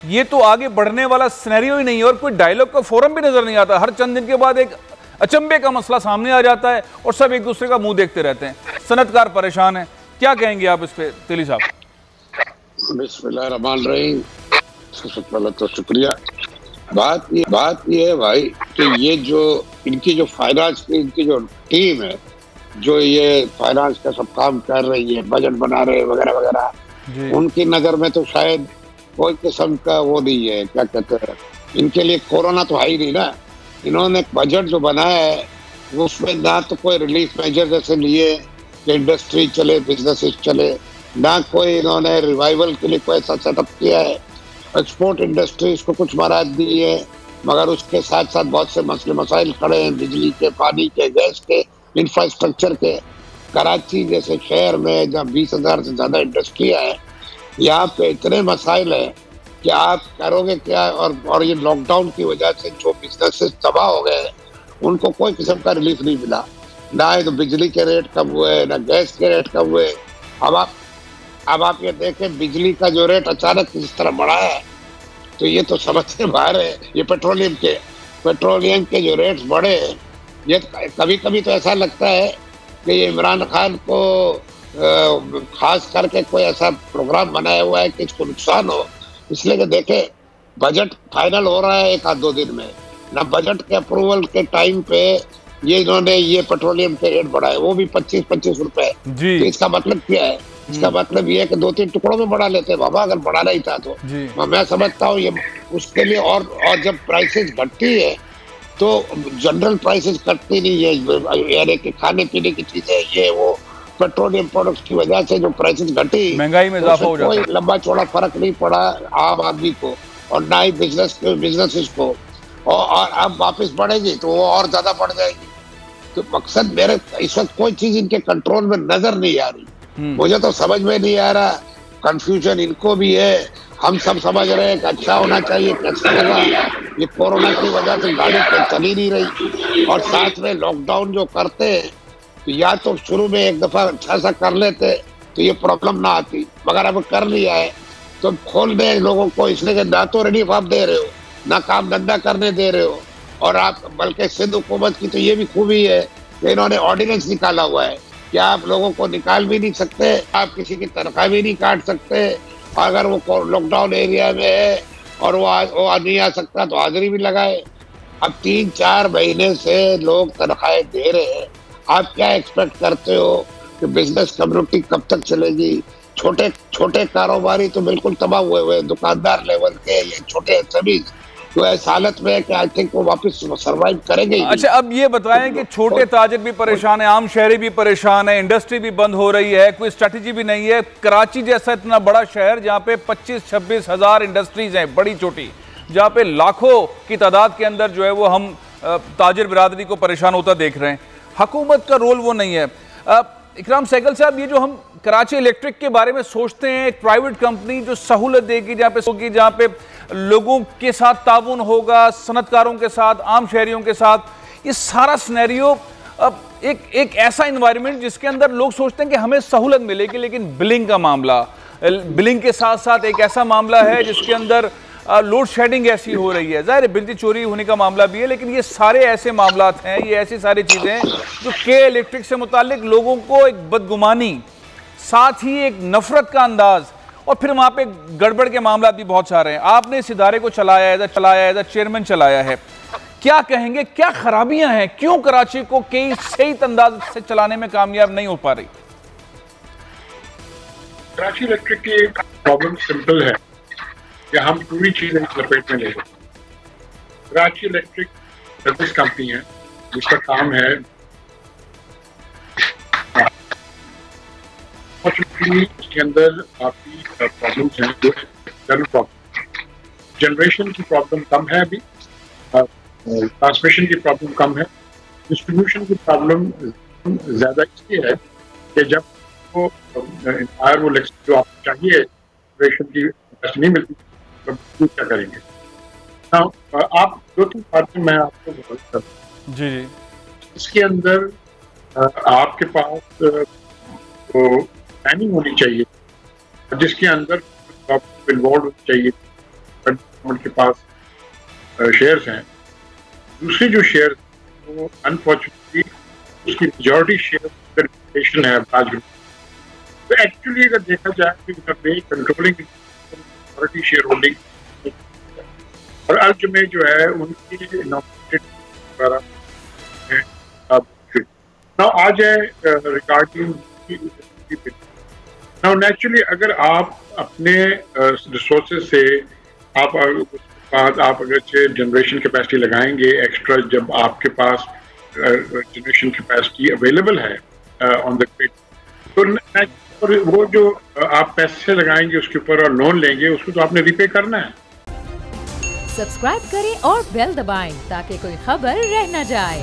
ये तो आगे बढ़ने वाला सिनेरियो ही नहीं है और कोई डायलॉग का फोरम भी नजर नहीं आता। हर चंद दिन के बाद एक अचंभे का मसला सामने आ जाता है और सब एक दूसरे का मुंह देखते रहते हैं। सनतकार परेशान है, क्या कहेंगे आप इस पे तेली साहब? बिस्मिल्लाहिर्रहमानिर्रहीम। सबसे पहले तो शुक्रिया। बात ये है भाई कि ये जो इनकी जो फाइनेंस की इनकी जो टीम है, जो ये फाइनेंस का सब काम कर रही है, बजट बना रहे वगैरह वगैरह, उनकी नज़र में तो शायद कोई किस्म का वो नहीं है, क्या कहते हैं, इनके लिए कोरोना तो है ही नहीं ना। इन्होंने बजट जो बनाया है उसमें ना तो कोई रिलीफ मेजर जैसे लिए कि इंडस्ट्री चले, बिजनेसेस चले, ना कोई इन्होंने रिवाइवल के लिए कोई ऐसा सेटअप किया है। एक्सपोर्ट इंडस्ट्रीज को कुछ मराहत दी है, मगर उसके साथ साथ बहुत से मसले मसाइल खड़े हैं, बिजली के, पानी के, गैस के, इंफ्रास्ट्रक्चर के। कराची जैसे शहर में जहाँ 20,000 से ज़्यादा इंडस्ट्रियाँ हैं, यहाँ पे इतने मसाइल हैं कि आप करोगे क्या। और ये लॉकडाउन की वजह से जो बिजनेसेस तबाह हो गए हैं उनको कोई किस्म का रिलीफ नहीं मिला। ना तो बिजली के रेट कम हुए, ना गैस के रेट कम हुए। अब आप ये देखें बिजली का जो रेट अचानक किस तरह बढ़ा है, तो ये तो समझ से बाहर है। ये पेट्रोलियम के जो रेट्स बढ़े, ये कभी कभी तो ऐसा लगता है कि ये इमरान खान को खास करके कोई ऐसा प्रोग्राम बनाया हुआ है कि इसको नुकसान हो। इसलिए कि देखे बजट फाइनल हो रहा है एक आध दो दिन में, ना बजट के अप्रूवल के टाइम पे ये इन्होंने ये पेट्रोलियम के रेट बढ़ाए, वो भी 25-25 रुपए। तो इसका मतलब क्या है? इसका मतलब ये है कि 2-3 टुकड़ों में बढ़ा लेते बाबा, अगर बढ़ाना ही था तो। मैं समझता हूँ ये उसके लिए। और जब प्राइसेस घटती है तो जनरल प्राइसेस घटती नहीं है, यानी कि खाने पीने की चीजें, ये वो पेट्रोलियम प्रोडक्ट्स की वजह से जो प्राइसेस घटी, महंगाई में इजाफा हो जाता है। कोई लंबा चौड़ा फर्क नहीं पड़ा आम आदमी को और ना ही बिजनेसेस को। और अब वापस बढ़ेगी तो वो और ज्यादा बढ़ जाएगी। तो मकसद मेरे इस वक्त कोई चीज इनके कंट्रोल में नजर नहीं आ रही। मुझे तो समझ में नहीं आ रहा, कंफ्यूजन इनको भी है, हम सब समझ रहे हैं कि अच्छा होना चाहिए, कैसा लगा। ये कोरोना की वजह से गाड़ी चल ही नहीं रही, और साथ में लॉकडाउन जो करते हैं तो या तो शुरू में एक दफा अच्छा सा कर लेते तो ये प्रॉब्लम ना आती, मगर अब कर लिया है तो खोल दे लोगों को, इसलिए ना तो रिलीफ आप दे रहे हो, ना काम धंधा करने दे रहे हो। और आप बल्कि सिंध हुकूमत की तो ये भी खूबी है कि इन्होंने ऑर्डिनेंस निकाला हुआ है कि आप लोगों को निकाल भी नहीं सकते, आप किसी की तनख्वाह भी नहीं काट सकते। अगर वो लॉकडाउन एरिया में है और वो नहीं आ सकता तो हाजिरी भी लगाए। अब 3-4 महीने से लोग तनख्वाहें दे रहे हैं, आप क्या एक्सपेक्ट करते हो कि बिजनेस कम्युनिटी कब तक चलेगी? छोटे कारोबारी तो बिल्कुल तबाह हुए हुए, दुकानदार लेवल के, ये छोटे सभी तो इस हालत में है कि आई थिंक वो वापस सर्वाइव करेंगे। अच्छा, अब ये बताएं कि छोटे ताजिर भी परेशान है, आम शहरी भी परेशान है, इंडस्ट्री भी बंद हो रही है, कोई स्ट्रैटेजी भी नहीं है। कराची जैसा इतना बड़ा शहर जहाँ पे 25-26 हज़ार इंडस्ट्रीज हैं, बड़ी छोटी, जहाँ पे लाखों की तादाद के अंदर जो है वो हम ताजिर बिरादरी को परेशान होता देख रहे हैं। हुकूमत का रोल वो नहीं है। इकराम सहगल साहब, ये जो हम कराची इलेक्ट्रिक के बारे में सोचते हैं, एक प्राइवेट कंपनी जो सहूलत देगी, जहाँ पे लोगों के साथ ताउन होगा, सनतकारों के साथ, आम शहरियों के साथ, ये सारा सिनेरियो एक ऐसा इन्वायरमेंट जिसके अंदर लोग सोचते हैं कि हमें सहूलत मिलेगी, लेकिन बिलिंग के साथ साथ एक ऐसा मामला है जिसके अंदर लोड शेडिंग ऐसी हो रही है, ज़ाहिर बिजली चोरी होने का मामला भी है, लेकिन ये सारे ऐसे मामलात हैं, ये ऐसी सारी चीज़ें हैं जो के इलेक्ट्रिक से मुतालिक लोगों को एक बदगुमानी, साथ ही एक नफरत का अंदाज, और फिर वहाँ पे गड़बड़ के मामला भी बहुत सारे हैं। आपने इस इदारे को चलाया एज चेयरमैन चलाया है, क्या कहेंगे, क्या खराबियां हैं, क्यों कराची को कई सही अंदाज से चलाने में कामयाब नहीं हो पा रही? कराची इलेक्ट्रिक की प्रॉब्लम सिंपल है कि हम पूरी चीजें लपेट में ले लें। कराची इलेक्ट्रिक सर्विस कंपनी है जिसका काम है इसके अंदर काफी प्रॉब्लम्स हैं, जो जनरल प्रॉब्लम, जनरेशन की प्रॉब्लम कम है अभी, ट्रांसमिशन की प्रॉब्लम कम है, डिस्ट्रीब्यूशन की प्रॉब्लम ज्यादा इसलिए है कि जब वो जो आपको चाहिए जनरेशन की नहीं मिलती तो क्या करेंगे। आप 2-3 बातें मैं आपको बताता हूं। जी। इसके अंदर आपके पास प्लानिंग होनी चाहिए जिसके अंदर इन्वॉल्व होनी चाहिए, गवर्नमेंट के पास शेयर्स हैं, दूसरी जो शेयर वो अनफॉर्चुनेटली उसकी मेजॉरिटी शेयर है आज भी। तो एक्चुअली अगर देखा जाए तो कंट्रोलिंग मेजॉरिटी शेयर होल्डिंग और अर्ज में जो है उनकी नॉमिनेटेड नाउ आ जाए रिगार्डिंग नाउ नेचुरली अगर आप अपने रिसोर्सेज से आप बाद आप अगर जनरेशन कैपेसिटी लगाएंगे एक्स्ट्रा, जब आपके पास जनरेशन कैपेसिटी अवेलेबल है ऑन द ग्रिड, तो वो जो आप पैसे लगाएंगे उसके ऊपर और लोन लेंगे उसको तो आपने रिपे करना है। सब्सक्राइब करें और बेल दबाएं ताकि कोई खबर रह न जाए।